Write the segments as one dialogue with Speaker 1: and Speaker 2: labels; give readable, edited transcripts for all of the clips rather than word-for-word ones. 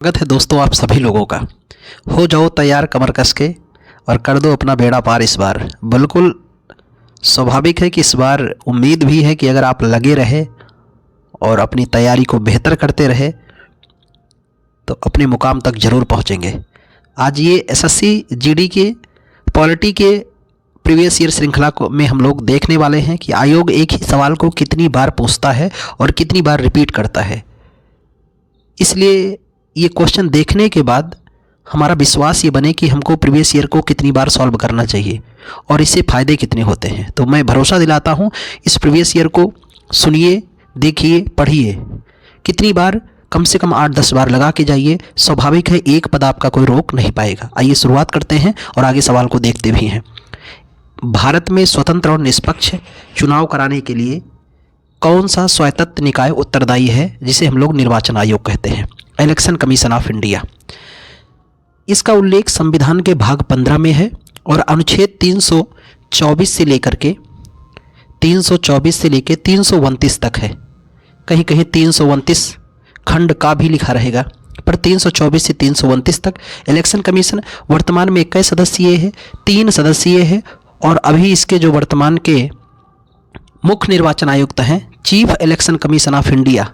Speaker 1: स्वागत है दोस्तों आप सभी लोगों का। हो जाओ तैयार कमर कस के और कर दो अपना बेड़ा पार इस बार। बिल्कुल स्वाभाविक है कि इस बार उम्मीद भी है कि अगर आप लगे रहे और अपनी तैयारी को बेहतर करते रहे तो अपने मुकाम तक ज़रूर पहुंचेंगे। आज ये एसएससी जीडी के पॉलिटी के प्रीवियस ईयर श्रृंखला को में हम लोग देखने वाले हैं कि आयोग एक ही सवाल को कितनी बार पूछता है और कितनी बार रिपीट करता है। इसलिए ये क्वेश्चन देखने के बाद हमारा विश्वास ये बने कि हमको प्रीवियस ईयर को कितनी बार सॉल्व करना चाहिए और इससे फ़ायदे कितने होते हैं। तो मैं भरोसा दिलाता हूँ, इस प्रीवियस ईयर को सुनिए, देखिए, पढ़िए, कितनी बार, कम से कम 8-10 बार लगा के जाइए। स्वाभाविक है एक पद आपका कोई रोक नहीं पाएगा। आइए शुरुआत करते हैं और आगे सवाल को देखते भी हैं। भारत में स्वतंत्र और निष्पक्ष चुनाव कराने के लिए कौन सा स्वायत्त निकाय उत्तरदायी है, जिसे हम लोग निर्वाचन आयोग कहते हैं? Election commission of India. इसका उल्लेख संविधान के भाग 15 में है और अनुच्छेद 324 से लेकर के 329 तक है। कहीं कहीं 329 खंड का भी लिखा रहेगा, पर 324 से 329 तक इलेक्शन कमीशन वर्तमान में कई सदस्यीय है? 3 सदस्यीय है। और अभी इसके जो वर्तमान के मुख्य निर्वाचन आयुक्त हैं, chief election commission of India,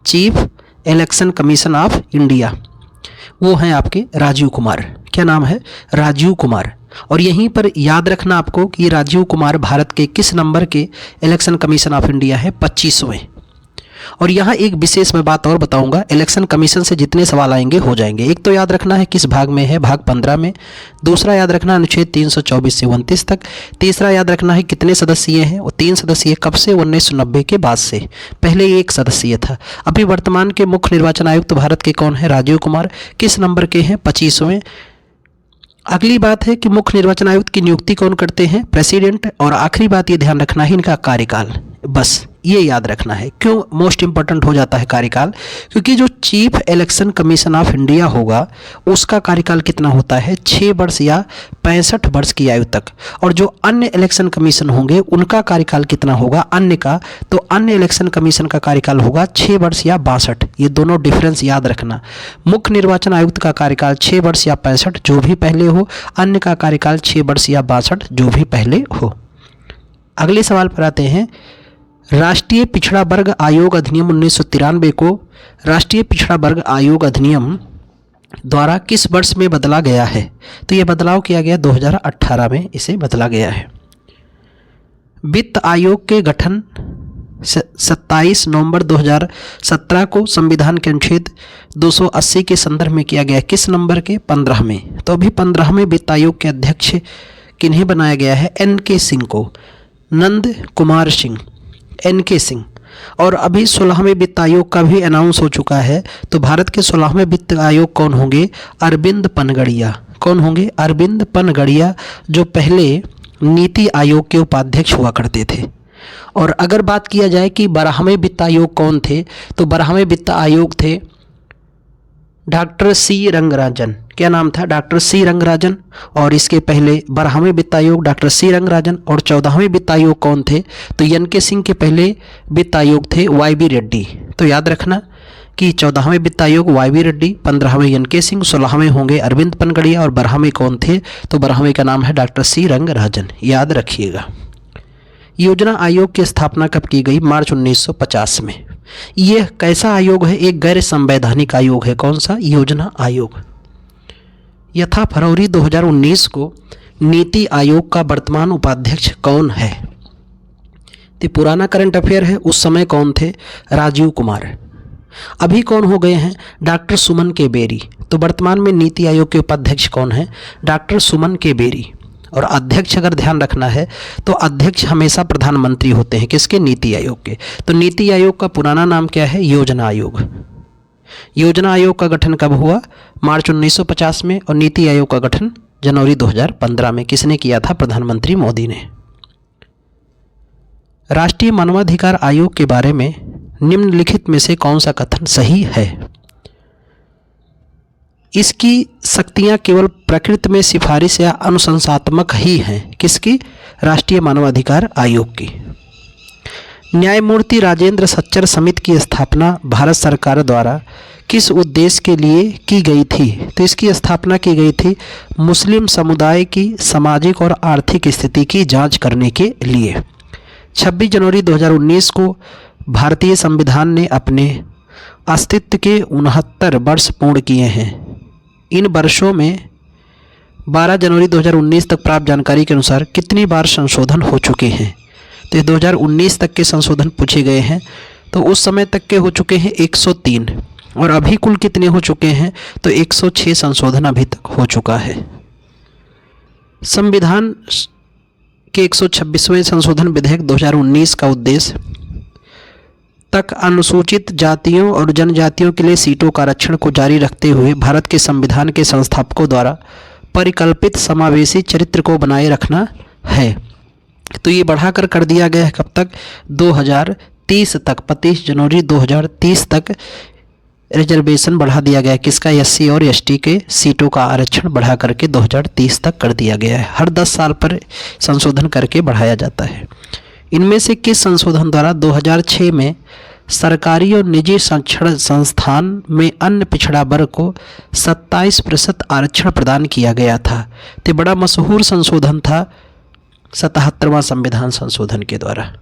Speaker 1: chief election commission of India, वो हैं आपके राजीव कुमार। क्या नाम है? राजीव कुमार। और यहीं पर याद रखना आपको कि राजीव कुमार भारत के किस नंबर के इलेक्शन कमीशन ऑफ इंडिया है? 25वें। और यहाँ एक विशेष मैं बात और बताऊंगा, इलेक्शन कमीशन से जितने सवाल आएंगे हो जाएंगे। एक तो याद रखना है किस भाग में है, भाग 15 में। दूसरा याद रखना अनुच्छेद 324 से 29 तक। तीसरा याद रखना है कितने सदस्यीय हैं, और 3 सदस्यीय कब से? 1990 के बाद से। पहले 1 सदस्यीय था। अभी वर्तमान के मुख्य निर्वाचन आयुक्त भारत के कौन है? राजीव कुमार। किस नंबर के हैं? 25वें। अगली बात है कि मुख्य निर्वाचन आयुक्त की नियुक्ति कौन करते हैं? प्रेसिडेंट। और आखिरी बात ये ध्यान रखना है इनका कार्यकाल, बस ये याद रखना है। क्यों मोस्ट इंपॉर्टेंट हो जाता है कार्यकाल? क्योंकि जो chief election commission of India होगा उसका कार्यकाल कितना होता है? 6 वर्ष या 65 वर्ष की आयु तक। और जो अन्य इलेक्शन कमीशन होंगे उनका कार्यकाल कितना होगा अन्य का? तो अन्य इलेक्शन कमीशन का कार्यकाल होगा 6 वर्ष या 62। ये दोनों डिफरेंस याद रखना। मुख्य निर्वाचन आयुक्त का कार्यकाल 6 वर्ष या 65 जो भी पहले हो, अन्य का कार्यकाल 6 वर्ष या 62 जो भी पहले हो। अगले सवाल पर आते हैं। राष्ट्रीय पिछड़ा वर्ग आयोग अधिनियम 1993 को राष्ट्रीय पिछड़ा वर्ग आयोग अधिनियम द्वारा किस वर्ष में बदला गया है? तो यह बदलाव किया गया 2018 में, इसे बदला गया है। वित्त आयोग के गठन 27 नवंबर 2017 को संविधान के अनुच्छेद 280 के संदर्भ में किया गया। किस नंबर के? 15 में। तो अभी 15वें वित्त आयोग के अध्यक्ष किन्हें बनाया गया है? NK सिंह को, नंद कुमार सिंह, NK सिंह। और अभी 16वें वित्त आयोग का भी अनाउंस हो चुका है। तो भारत के 16वें वित्त आयोग कौन होंगे? अरविंद पनगड़िया। कौन होंगे? अरविंद पनगड़िया, जो पहले नीति आयोग के उपाध्यक्ष हुआ करते थे। और अगर बात किया जाए कि 12वें वित्त आयोग कौन थे, तो 12वें वित्त आयोग थे डॉक्टर सी रंगराजन। क्या नाम था? Doctor C Rangarajan. और इसके पहले 12वें वित्त आयोग डॉक्टर सी रंगराजन। और 14वें वित्त आयोग कौन थे? तो NK सिंह के पहले वित्त आयोग थे YB रेड्डी। तो याद रखना कि 14वें वित्त आयोग YB रेड्डी, 15वें NK सिंह, 16वें होंगे अरविंद पनगड़िया और 12वें कौन थे? तो 12वें का नाम है डॉक्टर सी रंगराजन। याद रखिएगा। योजना आयोग की स्थापना कब की गई? मार्च 1950 में। यह कैसा आयोग है? एक गैर संवैधानिक आयोग है। कौन सा? योजना आयोग। यथा फरवरी 2019 को नीति आयोग का वर्तमान उपाध्यक्ष कौन है? तो पुराना करंट अफेयर है, उस समय कौन थे? राजीव कुमार। अभी कौन हो गए हैं? डॉक्टर सुमन के बेरी। तो वर्तमान में नीति आयोग के उपाध्यक्ष कौन है? डॉक्टर सुमन के बेरी। और अध्यक्ष अगर ध्यान रखना है तो अध्यक्ष हमेशा प्रधानमंत्री होते हैं। किसके? नीति आयोग के। तो नीति आयोग का पुराना नाम क्या है? योजना आयोग। योजना आयोग का गठन कब हुआ? मार्च 1950 में। और नीति आयोग का गठन जनवरी 2015 में। किसने किया था? प्रधानमंत्री मोदी ने। राष्ट्रीय मानवाधिकार आयोग के बारे में निम्नलिखित में से कौन सा कथन सही है? इसकी शक्तियां केवल प्रकृति में सिफारिश या अनुशंसात्मक ही हैं। किसकी? राष्ट्रीय मानवाधिकार आयोग की। न्यायमूर्ति राजेंद्र सच्चर समिति की स्थापना भारत सरकार द्वारा किस उद्देश्य के लिए की गई थी? तो इसकी स्थापना की गई थी मुस्लिम समुदाय की सामाजिक और आर्थिक स्थिति की जांच करने के लिए। 26 जनवरी 2019 को भारतीय संविधान ने अपने अस्तित्व के 69 वर्ष पूर्ण किए हैं। इन वर्षों में 12 जनवरी 2019 तक प्राप्त जानकारी के अनुसार कितनी बार संशोधन हो चुके हैं? तो ये 2019 तक के संशोधन पूछे गए हैं। तो उस समय तक के हो चुके हैं 103, और अभी कुल कितने हो चुके हैं? तो 106 संशोधन अभी तक हो चुका है। संविधान के 126वें संशोधन विधेयक 2019 का उद्देश्य तक अनुसूचित जातियों और जनजातियों के लिए सीटों का आरक्षण को जारी रखते हुए भारत के संविधान के संस्थापकों द्वारा परिकल्पित समावेशी चरित्र को बनाए रखना है। तो ये बढ़ाकर कर दिया गया है कब तक? 2030 तक। 25 जनवरी 2030 तक रिजर्वेशन बढ़ा दिया गया है। किसका? एससी और एसटी के सीटों का आरक्षण बढ़ा करके 2030 तक कर दिया गया है। हर 10 साल पर संशोधन करके बढ़ाया जाता है। इनमें से किस संशोधन द्वारा 2006 में सरकारी और निजी शिक्षण संस्थान में अन्य पिछड़ा वर्ग को 27% आरक्षण प्रदान किया गया था? तो बड़ा मशहूर संशोधन था 77वां संविधान संशोधन के द्वारा।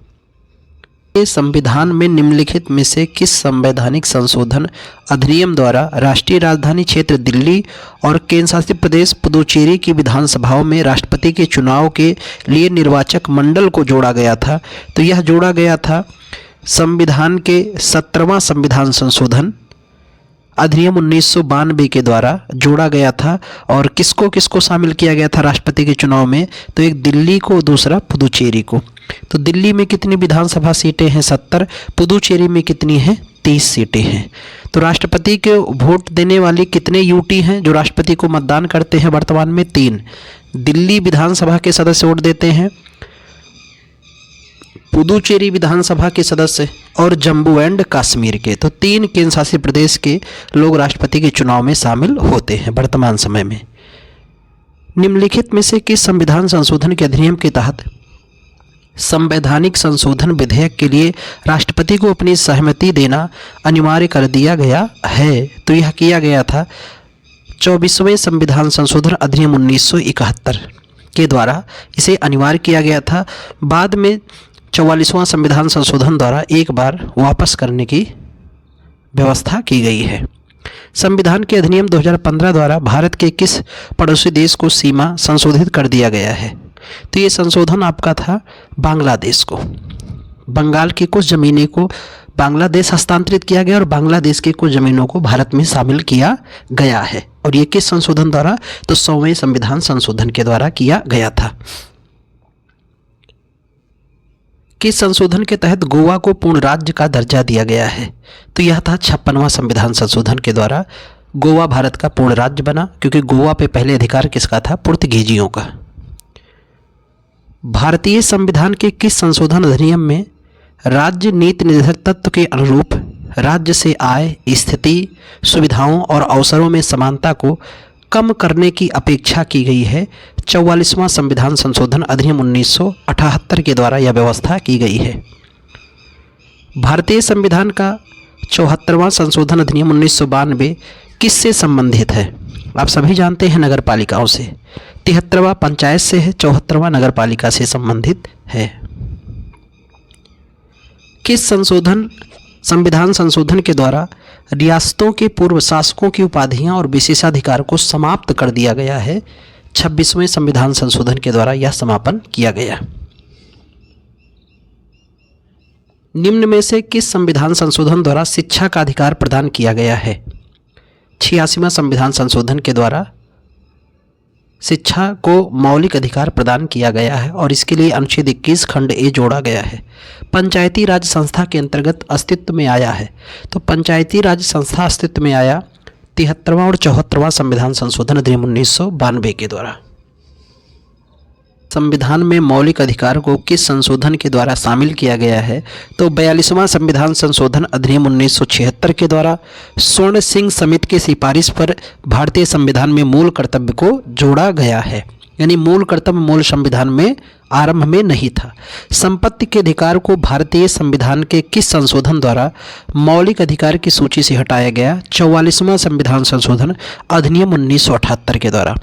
Speaker 1: इस संविधान में निम्नलिखित में से किस संवैधानिक संशोधन अधिनियम द्वारा राष्ट्रीय राजधानी क्षेत्र दिल्ली और केंद्र शासित प्रदेश पुदुचेरी की विधानसभाओं में राष्ट्रपति के चुनाव के लिए निर्वाचक मंडल को जोड़ा गया था? तो यह जोड़ा गया था संविधान के 17वां संविधान संशोधन अधिनियम 1992 के द्वारा जोड़ा गया था। और किसको किसको शामिल किया गया था राष्ट्रपति के चुनाव में? तो एक दिल्ली को, दूसरा पुदुचेरी को। तो दिल्ली में कितनी विधानसभा सीटें हैं? 70। पुदुचेरी में कितनी हैं? 30 सीटें हैं। तो राष्ट्रपति के वोट देने वाले कितने यूटी हैं जो राष्ट्रपति को मतदान करते हैं वर्तमान में? 3। दिल्ली विधानसभा के सदस्य वोट देते हैं, पुदुचेरी विधानसभा के सदस्य और जम्मू एंड कश्मीर के। तो 3 केंद्र शासित प्रदेश के लोग राष्ट्रपति के चुनाव में शामिल होते हैं वर्तमान समय में। निम्नलिखित में से किस संविधान संशोधन के अधिनियम के तहत संवैधानिक संशोधन विधेयक के लिए राष्ट्रपति को अपनी सहमति देना अनिवार्य कर दिया गया है? तो यह किया गया था 24वें संविधान संशोधन अधिनियम 1971 के द्वारा इसे अनिवार्य किया गया था। बाद में 44वां संविधान संशोधन द्वारा एक बार वापस करने की व्यवस्था की गई है। संविधान के अधिनियम 2015 द्वारा भारत के किस पड़ोसी देश को सीमा संशोधित कर दिया गया है? तो ये संशोधन आपका था बांग्लादेश को। बंगाल की कुछ ज़मीनें को बांग्लादेश हस्तांतरित किया गया और बांग्लादेश के कुछ ज़मीनों को भारत में शामिल किया गया है। और ये किस संशोधन द्वारा? तो 100वें संविधान संशोधन के द्वारा किया गया था। किस संशोधन के तहत गोवा को पूर्ण राज्य का दर्जा दिया गया है? तो यह था 56वां संविधान संशोधन के द्वारा गोवा भारत का पूर्ण राज्य बना, क्योंकि गोवा पे पहले अधिकार किसका था? पुर्तगीजियों का। भारतीय संविधान के किस संशोधन अधिनियम में राज्य नीति निर्धारक तत्व के अनुरूप राज्य से आय, स्थिति, सुविधाओं और अवसरों में समानता को कम करने की अपेक्षा की गई है? 44वां संविधान संशोधन अधिनियम 1978 के द्वारा यह व्यवस्था की गई है। भारतीय संविधान का 74वां संशोधन अधिनियम 1992 किससे संबंधित है? आप सभी जानते हैं, नगर पालिकाओं से। 73वां पंचायत से है, 74वां नगर पालिका से संबंधित है। किस संविधान संशोधन के द्वारा रियासतों के पूर्व शासकों की उपाधियां और विशेषाधिकार को समाप्त कर दिया गया है? 26वें संविधान संशोधन के द्वारा यह समापन किया गया। निम्न में से किस संविधान संशोधन द्वारा शिक्षा का अधिकार प्रदान किया गया है? 86वां संविधान संशोधन के द्वारा शिक्षा को मौलिक अधिकार प्रदान किया गया है और इसके लिए अनुच्छेद 21 खंड ए जोड़ा गया है। पंचायती राज संस्था के अंतर्गत अस्तित्व में आया है। तो पंचायती राज संस्था अस्तित्व में आया 73वां और 74वां संविधान संशोधन अधिनियम 1992 के द्वारा। संविधान में मौलिक अधिकार को किस संशोधन के द्वारा शामिल किया गया है? तो 42वां संविधान संशोधन अधिनियम 1976 के द्वारा स्वर्ण सिंह समिति की सिफारिश पर भारतीय संविधान में मूल कर्तव्य को जोड़ा गया है। यानी मूल कर्तव्य मूल संविधान में आरंभ में नहीं था। संपत्ति के अधिकार को भारतीय संविधान के किस संशोधन द्वारा मौलिक अधिकार की सूची से हटाया गया? 44वां संविधान संशोधन अधिनियम 1978 के द्वारा।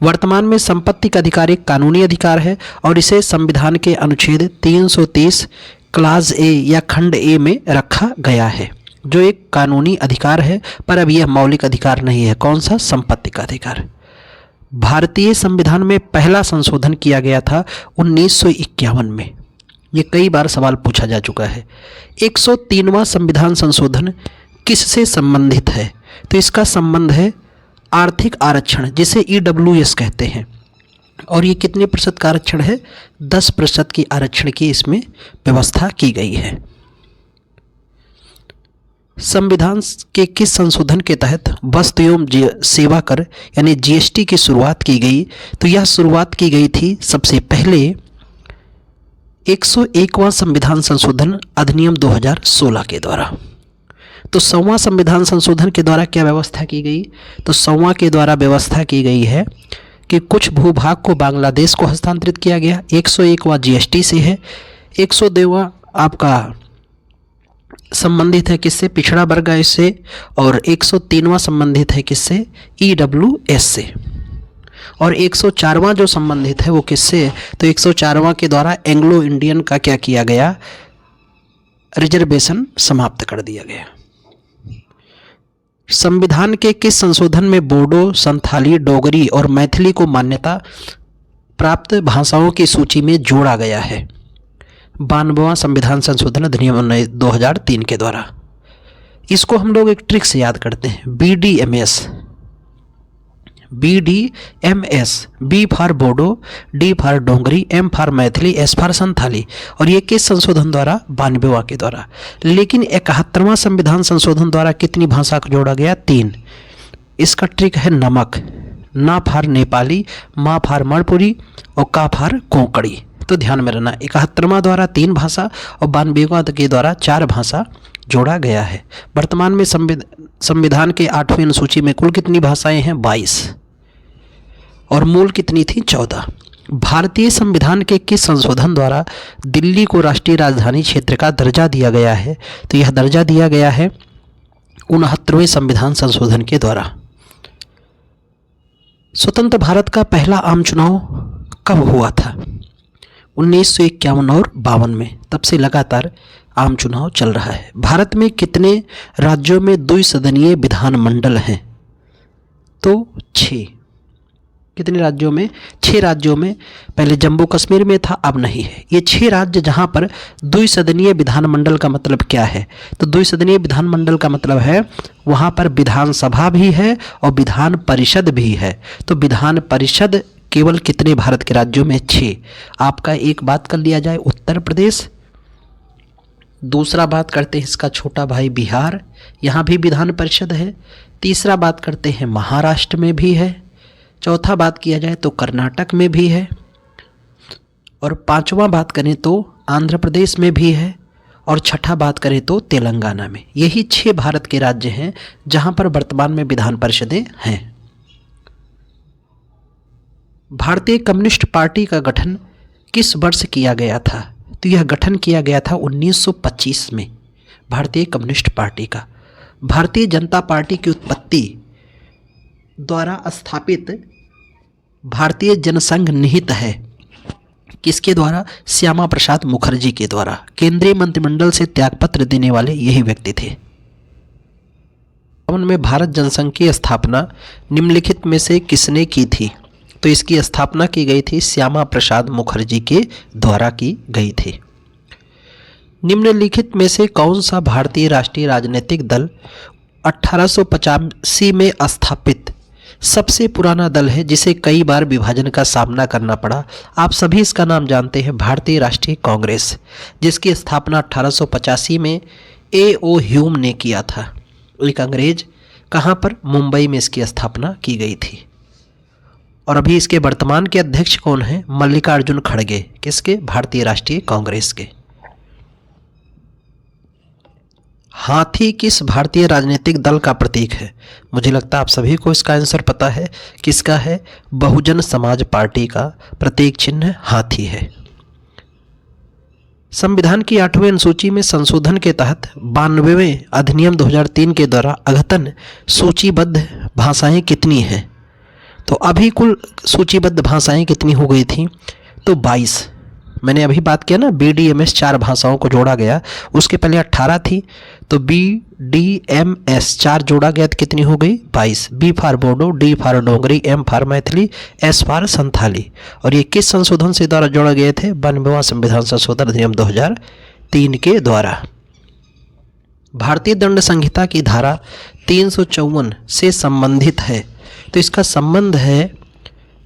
Speaker 1: वर्तमान में संपत्ति का अधिकार एक कानूनी अधिकार है और इसे संविधान के अनुच्छेद 330 क्लास ए या खंड ए में रखा गया है, जो एक कानूनी अधिकार है, पर अब यह मौलिक अधिकार नहीं है। कौन सा? संपत्ति का अधिकार। भारतीय संविधान में पहला संशोधन किया गया था 1951 में। ये कई बार सवाल पूछा जा चुका है। 103वां संविधान संशोधन किससे संबंधित है? तो इसका संबंध है आर्थिक आरक्षण, जिसे EWS कहते हैं। और ये कितने प्रतिशत का आरक्षण है? 10% की आरक्षण की इसमें व्यवस्था की गई है। संविधान के किस संशोधन के तहत वस्तु एवं सेवा कर यानी GST की शुरुआत की गई? तो यह शुरुआत की गई थी सबसे पहले 101वां संविधान संशोधन अधिनियम 2016 के द्वारा। तो 100वां संविधान संशोधन के द्वारा क्या व्यवस्था की गई? तो 100वां के द्वारा व्यवस्था की गई है कि कुछ भूभाग को बांग्लादेश को हस्तांतरित किया गया। 101वां GST से है। 102वां आपका संबंधित है किससे? पिछड़ा वर्ग से। और 103वां संबंधित है किससे? EWS से। और 104वां जो संबंधित है वो किससे? तो 104वां के द्वारा एंग्लो इंडियन का क्या किया गया? रिजर्वेशन समाप्त कर दिया गया। संविधान के किस संशोधन में बोडो, संथाली, डोगरी और मैथिली को मान्यता प्राप्त भाषाओं की सूची में जोड़ा गया है? 92वां संविधान संशोधन अधिनियम 2003 के द्वारा। इसको हम लोग एक ट्रिक से याद करते हैं, BDMS। B for Bodo, D for Dogri, M for Maithili, S for Santhali. और ये किस संशोधन द्वारा? 92वां के द्वारा। लेकिन 71वां संविधान संशोधन द्वारा कितनी भाषा को जोड़ा गया? 3। इसका ट्रिक है नमक। ना फॉर नेपाली, मा फॉर मणिपुरी और का फॉर कोंकणी। तो ध्यान में रहना, 71वां द्वारा 3 भाषा और 92वां के द्वारा 4 भाषा जोड़ा गया है। वर्तमान में संविधान के 8वें अनुसूची में कुल कितनी भाषाएं हैं? 22। और मूल कितनी थी? 14। भारतीय संविधान के किस संशोधन द्वारा दिल्ली को राष्ट्रीय राजधानी क्षेत्र का दर्जा दिया गया है? तो यह दर्जा दिया गया है 69वें संविधान संशोधन के द्वारा। स्वतंत्र भारत का पहला आम चुनाव कब हुआ था? 1951 और 52 में। तब से लगातार आम चुनाव चल रहा है। भारत में कितने राज्यों में द्विसदनीय विधानमंडल हैं? तो 6। कितने राज्यों में? 6 राज्यों में। पहले जम्मू कश्मीर में था, अब नहीं है। ये 6 राज्य जहां पर द्विसदनीय विधानमंडल का मतलब क्या है? तो द्विसदनीय विधानमंडल का मतलब है वहां पर विधानसभा भी है और विधान परिषद भी है। तो विधान परिषद केवल कितने भारत के राज्यों में? 6। आपका एक बात कर लिया जाए, उत्तर प्रदेश। दूसरा बात करते हैं इसका छोटा भाई बिहार, यहाँ भी विधान परिषद है। तीसरा बात करते हैं महाराष्ट्र में भी है। चौथा बात किया जाए तो कर्नाटक में भी है। और 5वां बात करें तो आंध्र प्रदेश में भी है। और छठा बात करें तो तेलंगाना में। यही 6 भारत के राज्य हैं जहाँ पर वर्तमान में विधान परिषदें हैं। भारतीय कम्युनिस्ट पार्टी का गठन किस वर्ष किया गया था? तो यह गठन किया गया था 1925 में। भारतीय कम्युनिस्ट पार्टी का। भारतीय जनता पार्टी की उत्पत्ति द्वारा स्थापित भारतीय जनसंघ निहित है किसके द्वारा? श्यामा प्रसाद मुखर्जी के द्वारा। केंद्रीय मंत्रिमंडल से त्यागपत्र देने वाले यही व्यक्ति थे। में भारत जनसंघ की स्थापना निम्नलिखित में से किसने की थी? तो इसकी स्थापना की गई थी श्यामा प्रसाद मुखर्जी के द्वारा की गई थी। निम्नलिखित में से कौन सा भारतीय राष्ट्रीय राजनीतिक दल 1885 में स्थापित सबसे पुराना दल है जिसे कई बार विभाजन का सामना करना पड़ा? आप सभी इसका नाम जानते हैं, भारतीय राष्ट्रीय कांग्रेस, जिसकी स्थापना 1885 में A.O. ह्यूम ने किया था। एक अंग्रेज। कहाँ पर? मुंबई में इसकी स्थापना की गई थी। और अभी इसके वर्तमान के अध्यक्ष कौन हैं? मल्लिकार्जुन खड़गे। किसके? भारतीय राष्ट्रीय कांग्रेस के। हाथी किस भारतीय राजनीतिक दल का प्रतीक है? मुझे लगता है आप सभी को इसका आंसर पता है। किसका है? बहुजन समाज पार्टी का प्रतीक चिन्ह हाथी है। संविधान की 8वीं अनुसूची में संशोधन के तहत 92वें अधिनियम 2003 के द्वारा अद्यतन सूचीबद्ध भाषाएं कितनी हैं? तो अभी कुल सूचीबद्ध भाषाएं कितनी हो गई थी? तो 22। मैंने अभी बात किया ना, BDMS 4 भाषाओं को जोड़ा गया, उसके पहले 18 थी, तो BDMS 4 जोड़ा गया तो कितनी हो गई? 22। B for Bodo, D for Dogri, M for Maithili, S for Santhali. और ये किस संशोधन से द्वारा जोड़े गए थे? 92वां संविधान संशोधन अधिनियम 2003 के द्वारा। भारतीय दंड संहिता की धारा 354 से संबंधित है, तो इसका संबंध है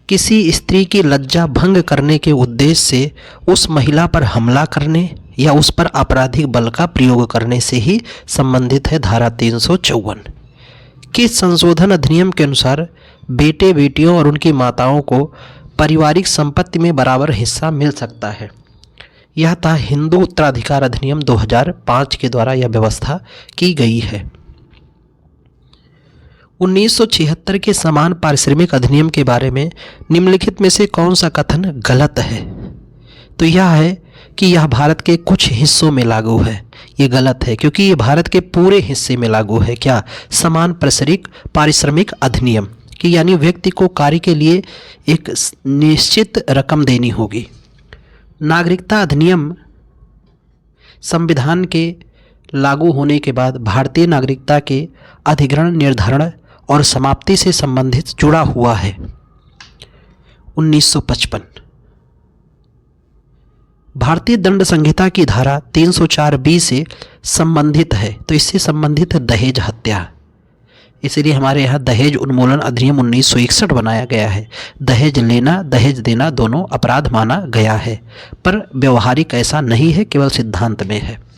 Speaker 1: किसी स्त्री की लज्जा भंग करने के उद्देश्य से उस महिला पर हमला करने या उस पर आपराधिक बल का प्रयोग करने से ही संबंधित है धारा 354। किस संशोधन अधिनियम के अनुसार बेटे बेटियों और उनकी माताओं को पारिवारिक संपत्ति में बराबर हिस्सा मिल सकता है? यह था हिंदू उत्तराधिकार अधिनियम 2005 के द्वारा यह व्यवस्था की गई है। 1976 के समान पारिश्रमिक अधिनियम के बारे में निम्नलिखित में से कौन सा कथन गलत है? तो यह है कि यह भारत के कुछ हिस्सों में लागू है। ये गलत है क्योंकि ये भारत के पूरे हिस्से में लागू है। क्या? समान पारिश्रमिक अधिनियम कि यानी व्यक्ति को कार्य के लिए एक निश्चित रकम देनी होगी। नागरिकता अधिनियम संविधान के लागू होने के बाद भारतीय नागरिकता के अधिग्रहण, निर्धारण और समाप्ति से संबंधित जुड़ा हुआ है। 1955 भारतीय दंड संहिता की धारा 304B से संबंधित है, तो इससे संबंधित है दहेज हत्या। इसलिए हमारे यहाँ दहेज उन्मूलन अधिनियम 1961 बनाया गया है। दहेज लेना, दहेज देना दोनों अपराध माना गया है, पर व्यवहारिक ऐसा नहीं है, केवल सिद्धांत में है।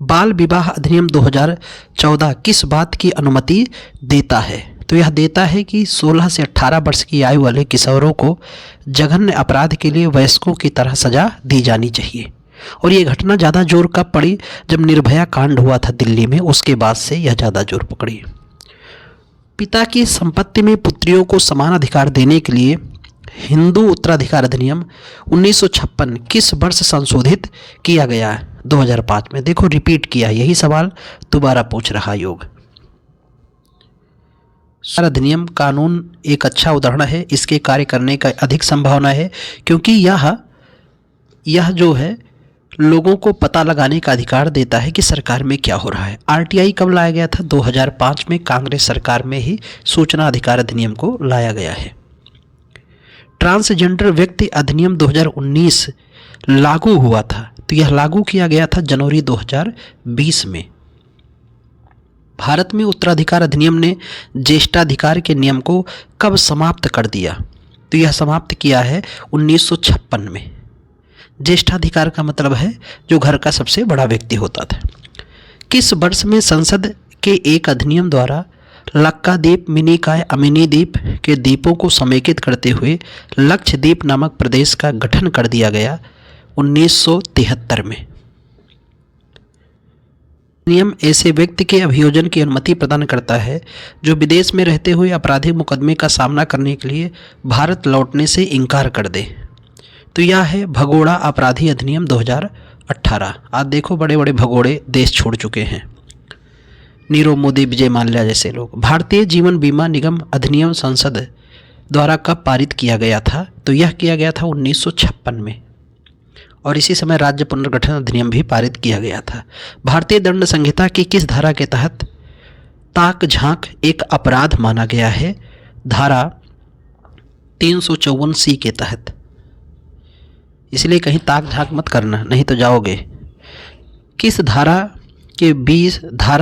Speaker 1: बाल विवाह अधिनियम 2014 किस बात की अनुमति देता है? तो यह देता है कि 16 से 18 वर्ष की आयु वाले किशोरों को जघन्य अपराध के लिए वयस्कों की तरह सजा दी जानी चाहिए। और ये घटना ज़्यादा जोर कब पड़ी? जब निर्भया कांड हुआ था दिल्ली में, उसके बाद से यह ज़्यादा जोर पकड़ी। पिता की संपत्ति में पुत्रियों को समान अधिकार देने के लिए हिंदू उत्तराधिकार अधिनियम 1956 किस वर्ष संशोधित किया गया है? 2005 में। देखो रिपीट किया, यही सवाल दोबारा पूछ रहा योग। अधिनियम कानून एक अच्छा उदाहरण है, इसके कार्य करने का अधिक संभावना है क्योंकि यह जो है लोगों को पता लगाने का अधिकार देता है कि सरकार में क्या हो रहा है। RTI कब लाया गया था? 2005 में कांग्रेस सरकार में ही सूचना अधिकार अधिनियम को लाया गया है। ट्रांसजेंडर व्यक्ति अधिनियम 2019 लागू हुआ था, तो यह लागू किया गया था जनवरी 2020 में। भारत में उत्तराधिकार अधिनियम ने ज्येष्ठाधिकार के नियम को कब समाप्त कर दिया? तो यह समाप्त किया है 1956 में। ज्येष्ठाधिकार का मतलब है जो घर का सबसे बड़ा व्यक्ति होता था। किस वर्ष में संसद के एक अधिनियम द्वारा लक्काद्वीप, मिनिकॉय, अमिनी द्वीप के द्वीपों को समेकित करते हुए लक्षद्वीप नामक प्रदेश का गठन कर दिया गया? 1973 में। नियम ऐसे व्यक्ति के अभियोजन की अनुमति प्रदान करता है जो विदेश में रहते हुए आपराधिक मुकदमे का सामना करने के लिए भारत लौटने से इनकार कर दे। तो यह है भगोड़ा अपराधी अधिनियम 2018। आज देखो बड़े बड़े भगोड़े देश छोड़ चुके हैं, नीरव मोदी, विजय माल्या जैसे लोग। भारतीय जीवन बीमा निगम अधिनियम संसद द्वारा कब पारित किया गया था? तो यह किया गया था 1956 में, और इसी समय राज्य पुनर्गठन अधिनियम भी पारित किया गया था। भारतीय दंड संहिता की किस धारा के तहत ताक झांक एक अपराध माना गया है? धारा 354C के तहत। इसलिए कहीं ताक झांक मत करना, नहीं तो जाओगे। किस धारा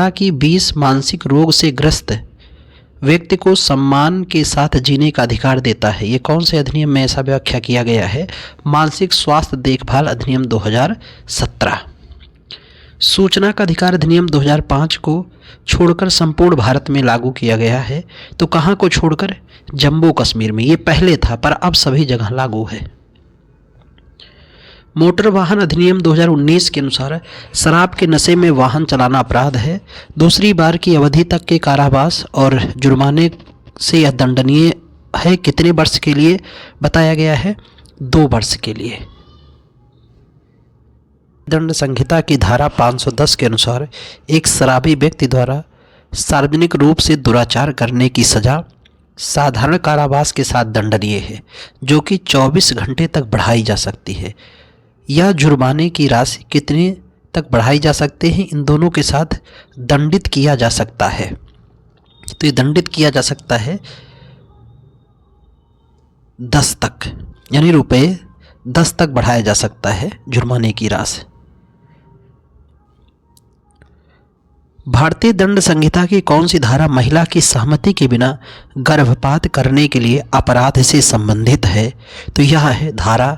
Speaker 1: की 20 मानसिक रोग से ग्रस्त व्यक्ति को सम्मान के साथ जीने का अधिकार देता है? ये कौन से अधिनियम में ऐसा व्याख्या किया गया है? मानसिक स्वास्थ्य देखभाल अधिनियम 2017। सूचना का अधिकार अधिनियम 2005 को छोड़कर संपूर्ण भारत में लागू किया गया है, तो कहाँ को छोड़कर? जम्मू कश्मीर में। ये पहले था पर अब सभी जगह लागू है। मोटर वाहन अधिनियम 2019 के अनुसार शराब के नशे में वाहन चलाना अपराध है। दूसरी बार की अवधि तक के कारावास और जुर्माने से यह दंडनीय है। कितने वर्ष के लिए बताया गया है? 2 वर्ष के लिए। दंड संहिता की धारा 510 के अनुसार एक शराबी व्यक्ति द्वारा सार्वजनिक रूप से दुराचार करने की सजा साधारण कारावास के साथ दंडनीय है, जो कि 24 घंटे तक बढ़ाई जा सकती है। यह जुर्माने की राशि कितने तक बढ़ाई जा सकते हैं? इन दोनों के साथ दंडित किया जा सकता है। तो ये दंडित किया जा सकता है 10 तक, यानी रुपए 10 तक बढ़ाया जा सकता है जुर्माने की राशि। भारतीय दंड संहिता की कौन सी धारा महिला की सहमति के बिना गर्भपात करने के लिए अपराध से संबंधित है? तो यह है धारा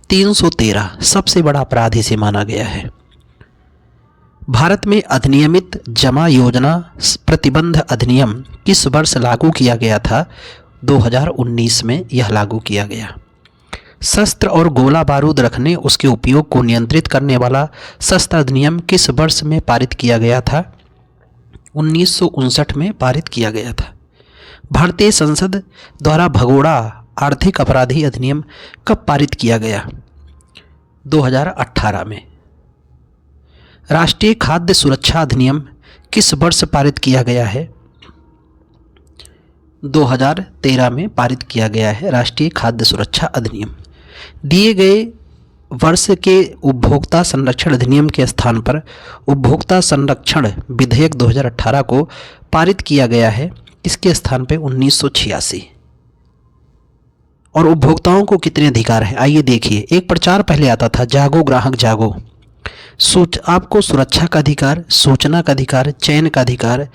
Speaker 1: 313। सबसे बड़ा अपराध इसे माना गया है। भारत में अधिनियमित जमा योजना प्रतिबंध अधिनियम किस वर्ष लागू किया गया था? 2019 में यह लागू किया गया। शस्त्र और गोला बारूद रखने, उसके उपयोग को नियंत्रित करने वाला शस्त्र अधिनियम किस वर्ष में पारित किया गया था? 1959 में पारित किया गया था। भारतीय संसद द्वारा भगोड़ा आर्थिक अपराधी अधिनियम कब पारित किया गया? 2018 में। राष्ट्रीय खाद्य सुरक्षा अधिनियम किस वर्ष पारित किया गया है? 2013 में पारित किया गया है राष्ट्रीय खाद्य सुरक्षा अधिनियम। दिए गए वर्ष के उपभोक्ता संरक्षण अधिनियम के स्थान पर उपभोक्ता संरक्षण विधेयक 2018 को पारित किया गया है। इसके स्थान पर 1986। और उपभोक्ताओं को कितने अधिकार हैं? आइए देखिए। एक प्रचार पहले आता था, जागो ग्राहक जागो। आपको सुरक्षा का अधिकार, सूचना का अधिकार, चयन का अधिकार,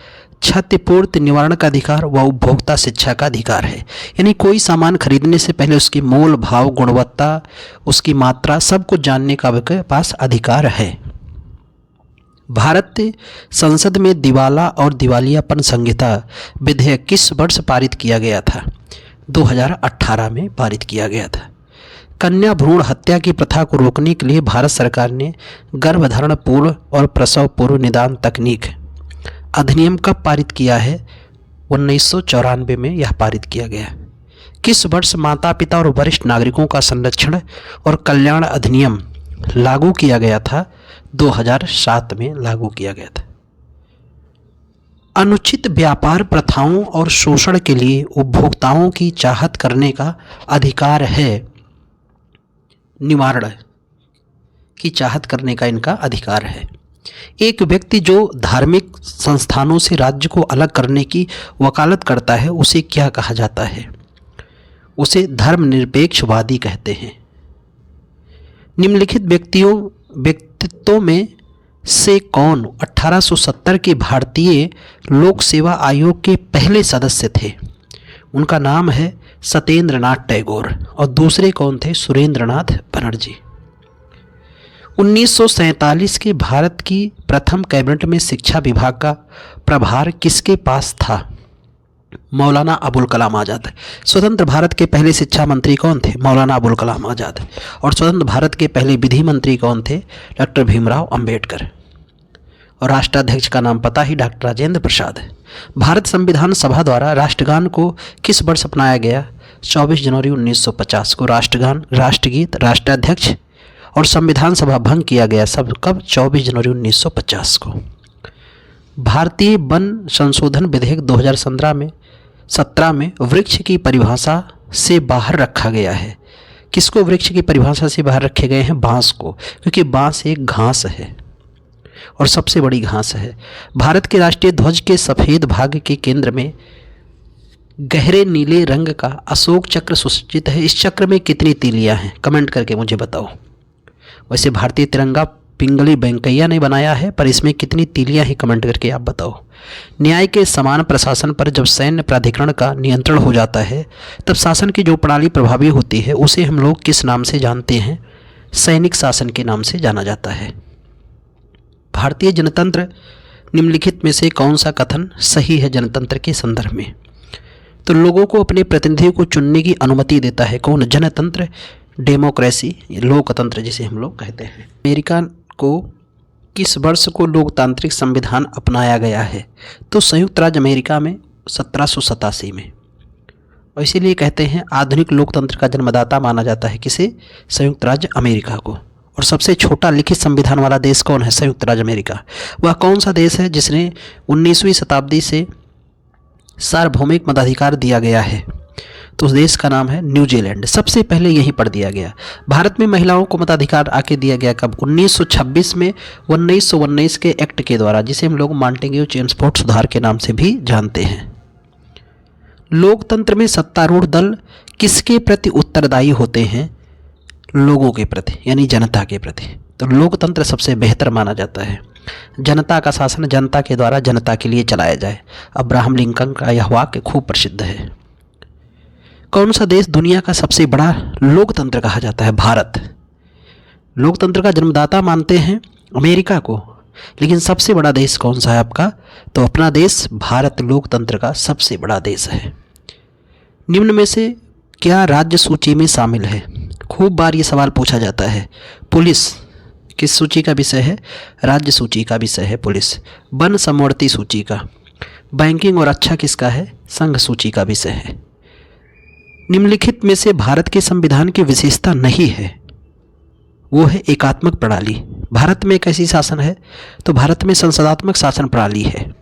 Speaker 1: क्षतिपूर्ति निवारण का अधिकार व उपभोक्ता शिक्षा का अधिकार है। यानी कोई सामान खरीदने से पहले उसकी मोल भाव, गुणवत्ता, उसकी मात्रा सब कुछ जानने का आपके पास अधिकार है। भारत संसद में दिवाला और दिवालियापन संहिता विधेयक किस वर्ष पारित किया गया था? 2018 में पारित किया गया था। कन्या भ्रूण हत्या की प्रथा को रोकने के लिए भारत सरकार ने गर्भधारण पूर्व और प्रसव पूर्व निदान तकनीक अधिनियम कब पारित किया है? 1994 में यह पारित किया गया। किस वर्ष माता पिता और वरिष्ठ नागरिकों का संरक्षण और कल्याण अधिनियम लागू किया गया था? 2007 में लागू किया गया था। अनुचित व्यापार प्रथाओं और शोषण के लिए उपभोक्ताओं की चाहत करने का अधिकार है। निवारण की चाहत करने का इनका अधिकार है। एक व्यक्ति जो धार्मिक संस्थानों से राज्य को अलग करने की वकालत करता है, उसे क्या कहा जाता है? उसे धर्मनिरपेक्षवादी कहते हैं। निम्नलिखित व्यक्तित्वों में से कौन 1870 के भारतीय लोक सेवा आयोग के पहले सदस्य थे? उनका नाम है सत्येंद्रनाथ टैगोर। और दूसरे कौन थे? सुरेंद्रनाथ बनर्जी। 1947 के भारत की प्रथम कैबिनेट में शिक्षा विभाग का प्रभार किसके पास था? मौलाना अबुल कलाम आज़ाद। स्वतंत्र भारत के पहले शिक्षा मंत्री कौन थे? मौलाना अबुल कलाम आज़ाद। और स्वतंत्र भारत के पहले विधि मंत्री कौन थे? डॉक्टर भीमराव अंबेडकर। और राष्ट्राध्यक्ष का नाम पता ही, डॉक्टर राजेंद्र प्रसाद। भारत संविधान सभा द्वारा राष्ट्रगान को किस वर्ष अपनाया गया? 24 जनवरी 1950 को राष्ट्रगान, राष्ट्रगीत, राष्ट्राध्यक्ष और संविधान सभा भंग किया गया। सब कब? 24 जनवरी 1950 को। भारतीय वन संशोधन विधेयक 2017 में वृक्ष की परिभाषा से बाहर रखा गया है। किसको वृक्ष की परिभाषा से बाहर रखे गए हैं? बांस को, क्योंकि बांस एक घास है और सबसे बड़ी घास है। भारत के राष्ट्रीय ध्वज के सफ़ेद भाग के केंद्र में गहरे नीले रंग का अशोक चक्र सुसज्जित है। इस चक्र में कितनी तीलियां हैं? कमेंट करके मुझे बताओ। वैसे भारतीय तिरंगा पिंगली वेंकैया ने बनाया है, पर इसमें कितनी तीलियां हैं? कमेंट करके आप बताओ। न्याय के समान प्रशासन पर जब सैन्य प्राधिकरण का नियंत्रण हो जाता है, तब शासन की जो प्रणाली प्रभावी होती है उसे हम लोग किस नाम से जानते हैं? सैनिक शासन के नाम से जाना जाता है। भारतीय जनतंत्र निम्नलिखित में से कौन सा कथन सही है जनतंत्र के संदर्भ में? तो लोगों को अपने प्रतिनिधियों को चुनने की अनुमति देता है। कौन? जनतंत्र डेमोक्रेसी, लोकतंत्र जिसे हम लोग कहते हैं। अमेरिका को किस वर्ष को लोकतांत्रिक संविधान अपनाया गया है? तो संयुक्त राज्य अमेरिका में 1787 में। और इसीलिए कहते हैं आधुनिक लोकतंत्र का जन्मदाता माना जाता है किसे? संयुक्त राज्य अमेरिका को। और सबसे छोटा लिखित संविधान वाला देश कौन है? संयुक्त राज्य अमेरिका। वह कौन सा देश है जिसने 19वीं शताब्दी से सार्वभौमिक मताधिकार दिया गया है? तो उस देश का नाम है न्यूजीलैंड। सबसे पहले यहीं पर दिया गया। भारत में महिलाओं को मताधिकार आके दिया गया कब? 1926 में 1919 के एक्ट के द्वारा, जिसे हम लोग मॉन्टेग्यू चेम्सफोर्ड सुधार के नाम से भी जानते हैं। लोकतंत्र में सत्तारूढ़ दल किसके प्रति उत्तरदायी होते हैं? लोगों के प्रति, यानी जनता के प्रति। तो लोकतंत्र सबसे बेहतर माना जाता है। जनता का शासन जनता के द्वारा जनता के लिए चलाया जाए। अब्राहम लिंकन का यह वाक्य खूब प्रसिद्ध है। कौन सा देश दुनिया का सबसे बड़ा लोकतंत्र कहा जाता है? भारत। लोकतंत्र का जन्मदाता मानते हैं अमेरिका को, लेकिन सबसे बड़ा देश कौन सा है आपका? तो अपना देश भारत लोकतंत्र का सबसे बड़ा देश है। निम्न में से क्या राज्य सूची में शामिल है? खूब बार ये सवाल पूछा जाता है। पुलिस किस सूची का विषय है? राज्य सूची का विषय है पुलिस। वन समवर्ती सूची का। बैंकिंग और रक्षा किसका है? संघ सूची का विषय है। निम्नलिखित में से भारत के संविधान की विशेषता नहीं है, वो है एकात्मक प्रणाली। भारत में कैसी शासन है? तो भारत में संसदात्मक शासन प्रणाली है।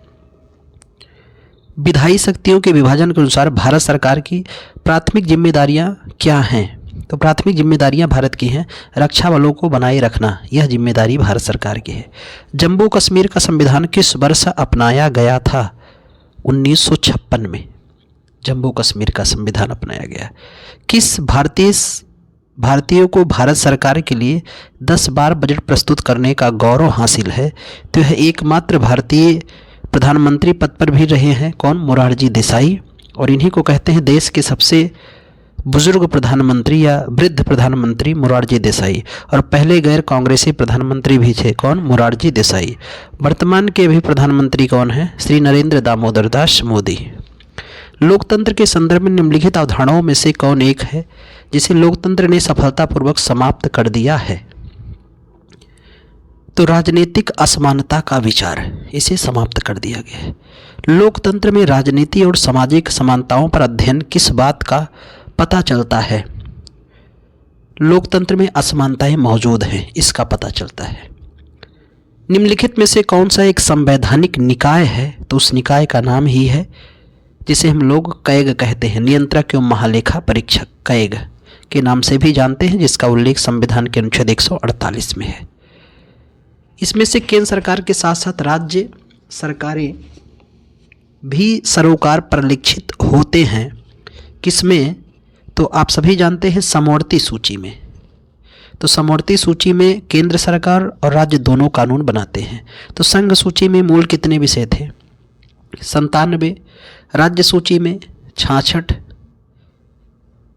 Speaker 1: विधायी शक्तियों के विभाजन के अनुसार भारत सरकार की प्राथमिक जिम्मेदारियां क्या हैं? तो प्राथमिक जिम्मेदारियां भारत की हैं रक्षा बलों को बनाए रखना, यह जिम्मेदारी भारत सरकार की है। जम्मू कश्मीर का संविधान किस वर्ष अपनाया गया था? 1956 में जम्मू कश्मीर का संविधान अपनाया गया। किस भारतीयों को भारत सरकार के लिए 10 बार बजट प्रस्तुत करने का गौरव हासिल है? तो यह एकमात्र भारतीय प्रधानमंत्री पद पर भी रहे हैं। कौन? मोरारजी देसाई। और इन्हीं को कहते हैं देश के सबसे बुजुर्ग प्रधानमंत्री या वृद्ध प्रधानमंत्री, मोरारजी देसाई। और पहले गैर कांग्रेसी प्रधानमंत्री भी थे। कौन? मोरारजी देसाई। वर्तमान के भी प्रधानमंत्री कौन है? श्री नरेंद्र दामोदर दास मोदी। लोकतंत्र के संदर्भ में निम्नलिखित अवधारणाओं में से कौन एक है जिसे लोकतंत्र ने सफलतापूर्वक समाप्त कर दिया है? तो राजनीतिक असमानता का विचार, इसे समाप्त कर दिया गया है। लोकतंत्र में राजनीति और सामाजिक समानताओं पर अध्ययन किस बात का पता चलता है? लोकतंत्र में असमानताएं मौजूद हैं, इसका पता चलता है। निम्नलिखित में से कौन सा एक संवैधानिक निकाय है? तो उस निकाय का नाम ही है जिसे हम लोग कैग कहते हैं, नियंत्रक एवं महालेखा परीक्षक, कैग के नाम से भी जानते हैं, जिसका उल्लेख संविधान के अनुच्छेद 148 में है। इसमें से केंद्र सरकार के साथ साथ राज्य सरकारें भी सरोकार परिलक्षित होते हैं। किसमें? तो आप सभी जानते हैं समवर्ती सूची में। तो समवर्ती सूची में केंद्र सरकार और राज्य दोनों कानून बनाते हैं। तो संघ सूची में मूल कितने विषय थे? 97, राज्य सूची में 66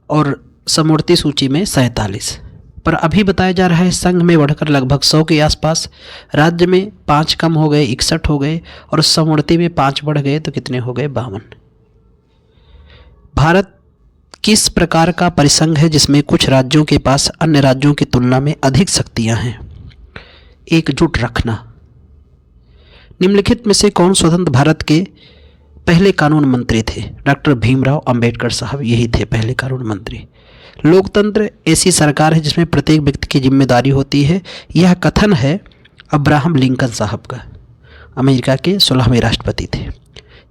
Speaker 1: और समवर्ती सूची में 47। पर अभी बताया जा रहा है संघ में बढ़कर लगभग 100 के आसपास, राज्य में 5 कम हो गए 61 हो गए, और समवर्ती में 5 बढ़ गए तो कितने हो गए? 52। भारत किस प्रकार का परिसंघ है जिसमें कुछ राज्यों के पास अन्य राज्यों की तुलना में अधिक शक्तियां हैं? एकजुट रखना। निम्नलिखित में से कौन स्वतंत्र भारत के पहले कानून मंत्री थे? डॉक्टर भीमराव अंबेडकर साहब यही थे पहले कानून मंत्री। लोकतंत्र ऐसी सरकार है जिसमें प्रत्येक व्यक्ति की जिम्मेदारी होती है, यह कथन है अब्राहम लिंकन साहब का, अमेरिका के 16वें राष्ट्रपति थे।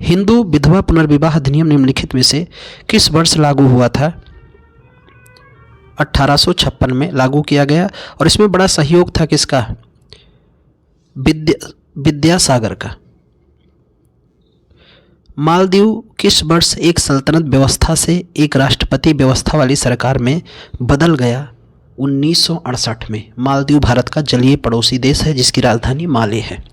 Speaker 1: हिंदू विधवा पुनर्विवाह अधिनियम निम्नलिखित में से किस वर्ष लागू हुआ था? 1856 में लागू किया गया, और इसमें बड़ा सहयोग था किसका? विद्यासागर का। मालदीव किस वर्ष एक सल्तनत व्यवस्था से एक राष्ट्रपति व्यवस्था वाली सरकार में बदल गया? 1968 में। मालदीव भारत का जलीय पड़ोसी देश है जिसकी राजधानी माले है।